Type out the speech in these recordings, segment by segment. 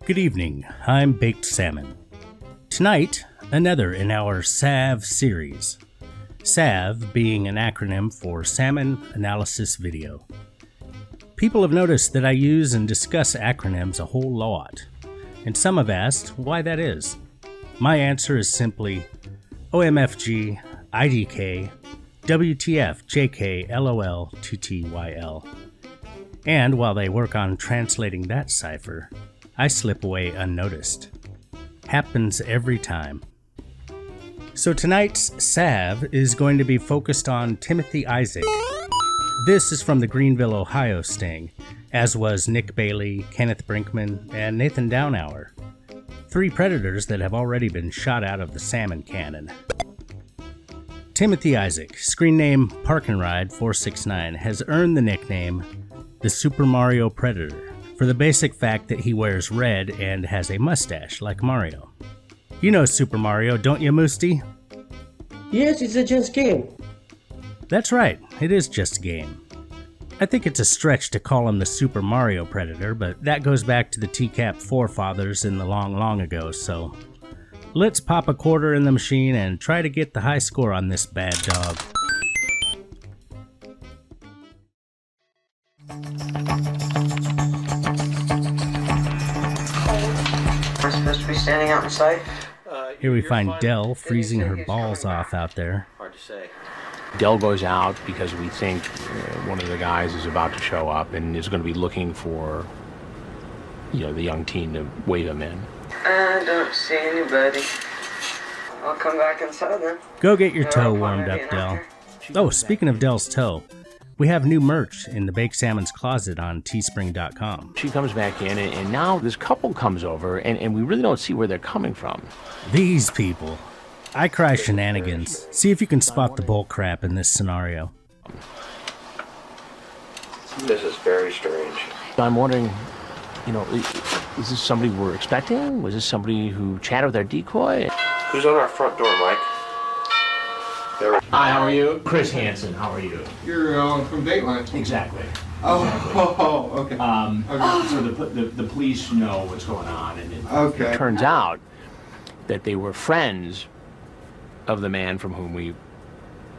Good evening, I'm Baked Salmon. Tonight, another in our SAV series. SAV being an acronym for Salmon Analysis Video. People have noticed that I use and discuss acronyms a whole lot, and some have asked why that is. My answer is simply OMFG, IDK, WTF, JK, LOL, TTYL. And while they work on translating that cipher, I slip away unnoticed. Happens every time. So tonight's SAV is going to be focused on Timothy Isaac. This is from the Greenville, Ohio sting, as was Nick Bailey, Kenneth Brinkman, and Nathan Downhour. 3 predators that have already been shot out of the salmon cannon. Timothy Isaac, screen name Park and Ride 469, has earned the nickname the Super Mario Predator for the basic fact that he wears red and has a mustache like Mario. You know Super Mario, don't you, Moosty? Yes, it's a just game. That's right, it is just a game. I think it's a stretch to call him the Super Mario Predator, but that goes back to the TCAP forefathers in the long ago, so let's pop a quarter in the machine and try to get the high score on this bad dog. Am I supposed to be standing out in sight? Here we find Dell freezing her balls off out there. Hard to say. Dell goes out because we think one of the guys is about to show up and is going to be looking for, the young teen to wave him in. I don't see anybody. I'll come back inside then. Go get your toe warmed up, Dell. Oh, speaking of Dell's toe, we have new merch in the Baked Salmon's closet on teespring.com. She comes back in, and now this couple comes over, and we really don't see where they're coming from. These people. I cry shenanigans. See if you can spot the bull crap in this scenario. This is very strange. I'm wondering, is this somebody we're expecting? Was this somebody who chatted with our decoy? Who's on our front door, Mike? Hi, how are you? Chris Hansen, how are you? You're from Dateline. Exactly. Okay. So the police know what's going on, and Okay. it turns out that they were friends of the man from whom we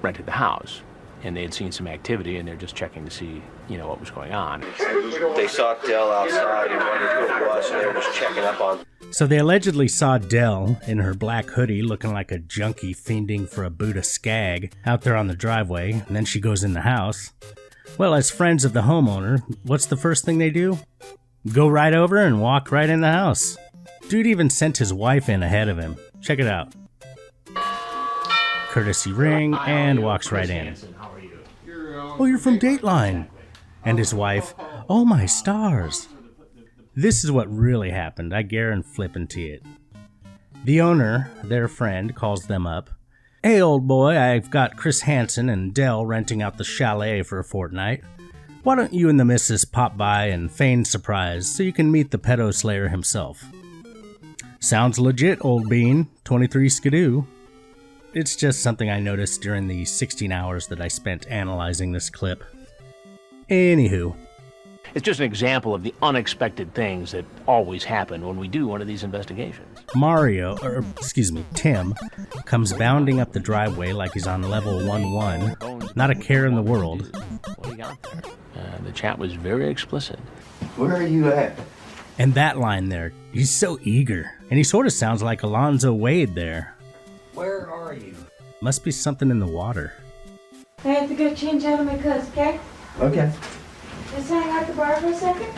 rented the house, and they had seen some activity, and they're just checking to see, what was going on. They saw Dell outside and wondered who it was, and they were just checking up on. So they allegedly saw Dell in her black hoodie looking like a junkie fiending for a Buddha skag out there on the driveway, and then she goes in the house. Well, as friends of the homeowner, what's the first thing they do? Go right over and walk right in the house. Dude even sent his wife in ahead of him. Check it out. Courtesy ring, and walks right in. Oh, you're from Dateline. And his wife, oh my stars. This is what really happened, I guarantee flippin' it. The owner, their friend, calls them up. Hey, old boy, I've got Chris Hansen and Dell renting out the chalet for a fortnight. Why don't you and the missus pop by and feign surprise so you can meet the pedo slayer himself? Sounds legit, old bean. 23 skidoo. It's just something I noticed during the 16 hours that I spent analyzing this clip. Anywho. It's just an example of the unexpected things that always happen when we do one of these investigations. Tim, comes bounding up the driveway like he's on level 1-1. Not a care in the world. What do you got there? The chat was very explicit. Where are you at? And that line there, he's so eager. And he sort of sounds like Alonzo Wade there. Where are you? Must be something in the water. I have to go change out of my clothes, okay? Okay. Just hang out the bar for a second.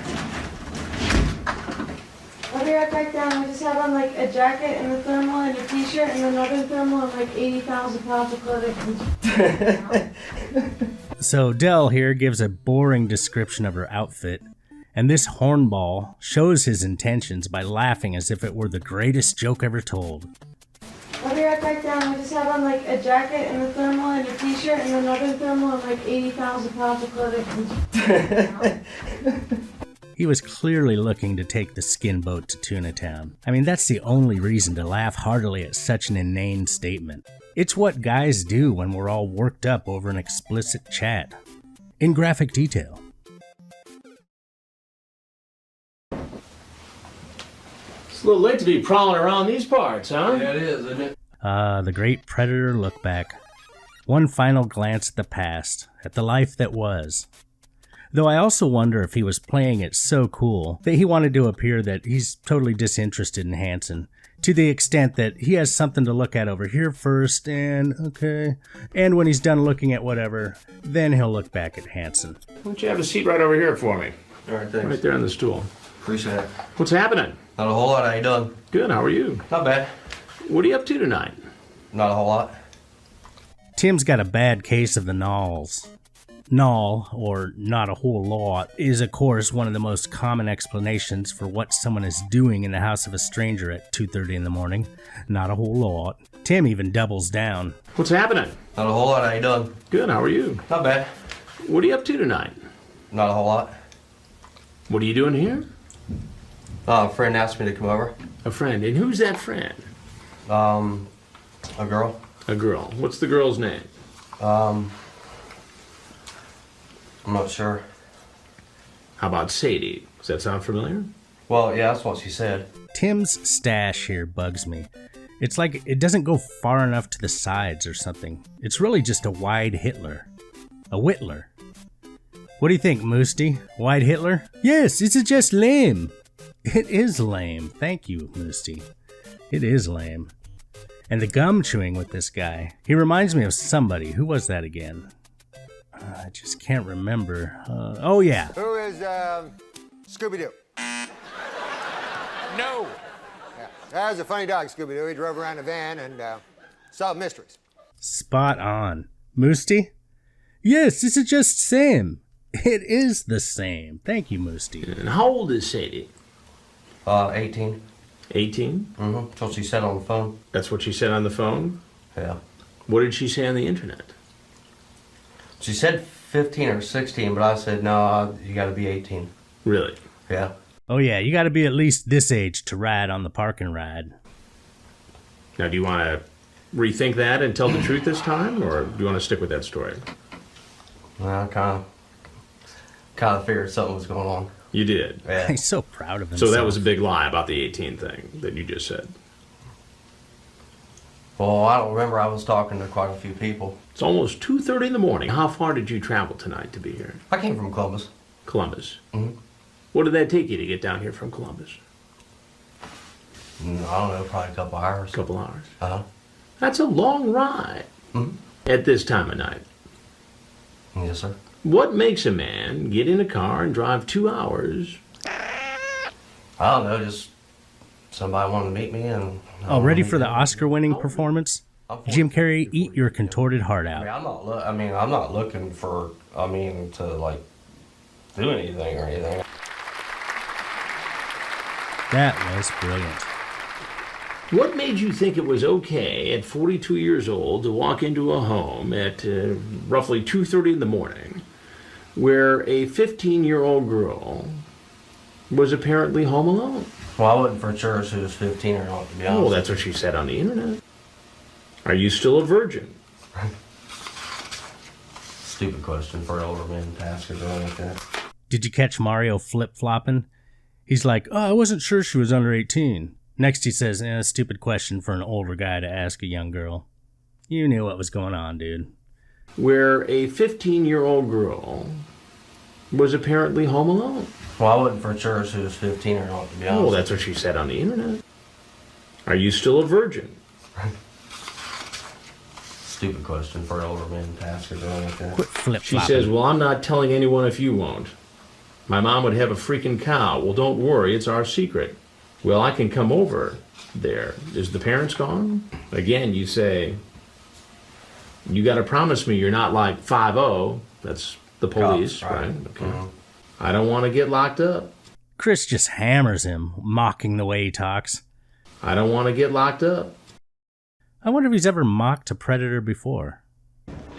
I'll be right back down. I just have on like a jacket and a thermal and a t-shirt and another thermal and like 80,000 pounds of clothing. So Dell here gives a boring description of her outfit, and this hornball shows his intentions by laughing as if it were the greatest joke ever told. I'll be right back down. I just have on like a jacket and a thermal and a t-shirt and another thermal and like 80,000 pounds of clothing. He was clearly looking to take the skin boat to Tuna Town. I mean, that's the only reason to laugh heartily at such an inane statement. It's what guys do when we're all worked up over an explicit chat. In graphic detail. It's a little late to be prowling around these parts, huh? Yeah, it is, isn't it? The great predator look back. One final glance at the past, at the life that was. Though I also wonder if he was playing it so cool that he wanted to appear that he's totally disinterested in Hanson, to the extent that he has something to look at over here first, and and when he's done looking at whatever, then he'll look back at Hanson. Why don't you have a seat right over here for me? All right, thanks. Right there on the stool. Appreciate it. What's happening? Not a whole lot. How you doing? Good, how are you? Not bad. What are you up to tonight? Not a whole lot. Tim's got a bad case of the gnawls. Gnawl, or not a whole lot, is of course one of the most common explanations for what someone is doing in the house of a stranger at 2:30 in the morning. Not a whole lot. Tim even doubles down. What's happening? Not a whole lot. How you doing? Good, how are you? Not bad. What are you up to tonight? Not a whole lot. What are you doing here? A friend asked me to come over. A friend. And who's that friend? A girl. A girl. What's the girl's name? I'm not sure. How about Sadie? Does that sound familiar? Well, yeah, that's what she said. Tim's stash here bugs me. It's like it doesn't go far enough to the sides or something. It's really just a wide Hitler. A Whittler. What do you think, Moosty? Wide Hitler? Yes, it's just lame. It is lame. Thank you, Moosty. It is lame. And the gum chewing with this guy. He reminds me of somebody. Who was that again? I just can't remember. Oh, yeah. Who is Scooby-Doo? No. Yeah. That was a funny dog, Scooby-Doo. He drove around a van and solved mysteries. Spot on. Moosty? Yes, this is just same. It is the same. Thank you, Moosty. And how old is Sadie? 18. 18? Mm-hmm. That's what she said on the phone. That's what she said on the phone? Yeah. What did she say on the internet? She said 15 or 16, but I said, no, you gotta be 18. Really? Yeah. Oh, yeah, you gotta be at least this age to ride on the park and ride. Now, do you want to rethink that and tell the truth this time, or do you want to stick with that story? Well, I kind of figured something was going on. You did? Yeah. He's so proud of himself. So that was a big lie about the 18 thing that you just said. Well, I don't remember. I was talking to quite a few people. It's almost 2:30 in the morning. How far did you travel tonight to be here? I came from Columbus. Columbus. Mm-hmm. What did that take you to get down here from Columbus? I don't know, probably a couple hours. A couple hours. Uh-huh. That's a long ride at this time of night. Yes, sir. What makes a man get in a car and drive 2 hours? I don't know, just somebody wanted to meet me and... Oh, ready for the Oscar-winning performance? Jim Carrey, eat your contorted heart out. I'm not looking for, to, like, do anything or anything. That was brilliant. What made you think it was okay at 42 years old to walk into a home at roughly 2:30 in the morning where a 15-year-old girl was apparently home alone? Well, I wasn't for sure if she was 15 or not, to be honest. Oh, that's what she said on the internet. Are you still a virgin? Stupid question for an older man to ask or something like that. Did you catch Mario flip-flopping? He's like, oh, I wasn't sure she was under 18. Next he says, stupid question for an older guy to ask a young girl. You knew what was going on, dude. Where a 15-year-old girl was apparently home alone. Well, I wasn't for sure if she was 15 or not, to be honest. Oh, that's what she said on the internet. Are you still a virgin? Stupid question for an older man to ask or something like that. Quit She flip-flopping. says, well, I'm not telling anyone if you won't. My mom would have a freaking cow. Well, don't worry, it's our secret. Well, I can come over there. Is the parents gone? Again, you say, you got to promise me you're not like 5-0. That's the police, Cops, right? right. Okay. Mhm. I don't want to get locked up. Chris just hammers him, mocking the way he talks. I don't want to get locked up. I wonder if he's ever mocked a predator before.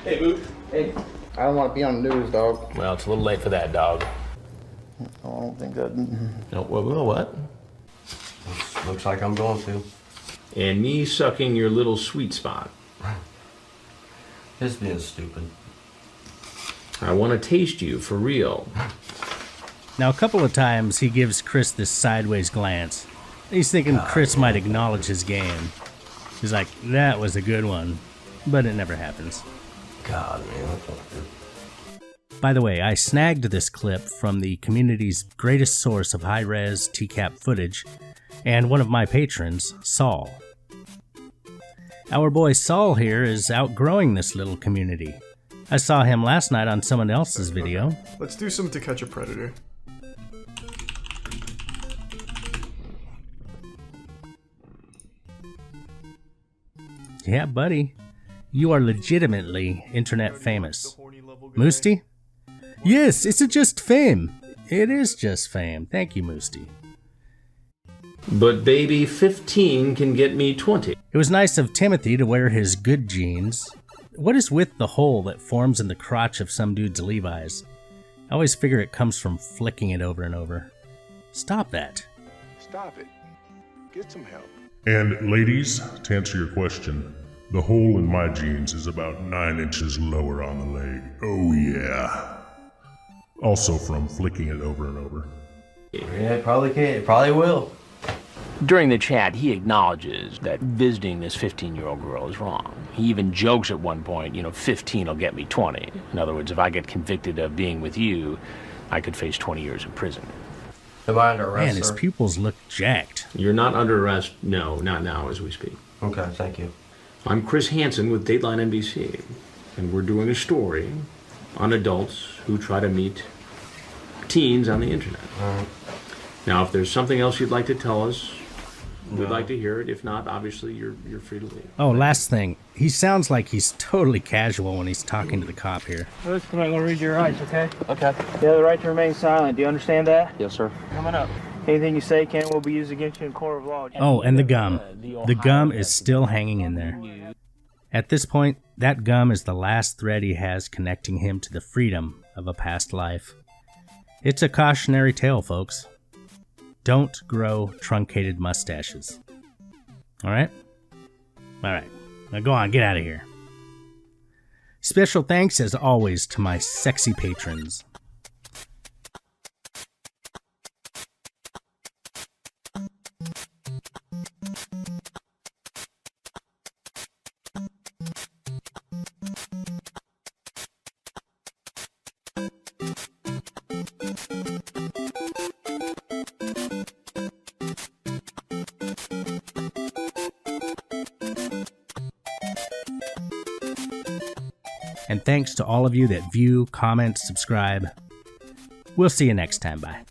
Hey, Boop. Hey, I don't want to be on the news, dog. Well, it's a little late for that, dog. I don't think that... No, what? Looks like I'm going to. And me sucking your little sweet spot. Just being stupid. I want to taste you for real. Now, a couple of times he gives Chris this sideways glance. He's thinking Chris might acknowledge his game. He's like, that was a good one. But it never happens. God, man, that's not good. By the way, I snagged this clip from the community's greatest source of high-res TCAP footage, and one of my patrons, Saul. Our boy Saul here is outgrowing this little community. I saw him last night on someone else's video. Okay. Let's do some To Catch a Predator. Yeah, buddy. You are legitimately internet famous. Moosty? Yes, it's just fame. It is just fame. Thank you, Moosty. But baby, 15 can get me 20. It was nice of Timothy to wear his good jeans. What is with the hole that forms in the crotch of some dude's Levi's? I always figure it comes from flicking it over and over. Stop that. Stop it. Get some help. And ladies, to answer your question, the hole in my jeans is about 9 inches lower on the leg. Oh yeah. Also from flicking it over and over. Yeah, it probably can. It probably will. During the chat, he acknowledges that visiting this 15-year-old girl is wrong. He even jokes at one point, 15 will get me 20. In other words, if I get convicted of being with you, I could face 20 years in prison. Am I under arrest, Man, his sir? pupils look jacked. You're not under arrest. No, not now as we speak. Okay, thank you. I'm Chris Hansen with Dateline NBC, and we're doing a story on adults who try to meet teens on the internet. Now, if there's something else you'd like to tell us, we'd like to hear it. If not, obviously, you're free to leave. Oh, last thing. He sounds like he's totally casual when he's talking to the cop here. Listen, I'm gonna read your rights, okay? Okay. You have the right to remain silent. Do you understand that? Yes, sir. Coming up. Anything you say can and will be used against you in court of law. Oh, and the gum. The gum is still hanging in there. At this point, that gum is the last thread he has connecting him to the freedom of a past life. It's a cautionary tale, folks. Don't grow truncated mustaches. Alright? Alright. Now go on, get out of here. Special thanks, as always, to my sexy patrons. And thanks to all of you that view, comment, subscribe. We'll see you next time. Bye.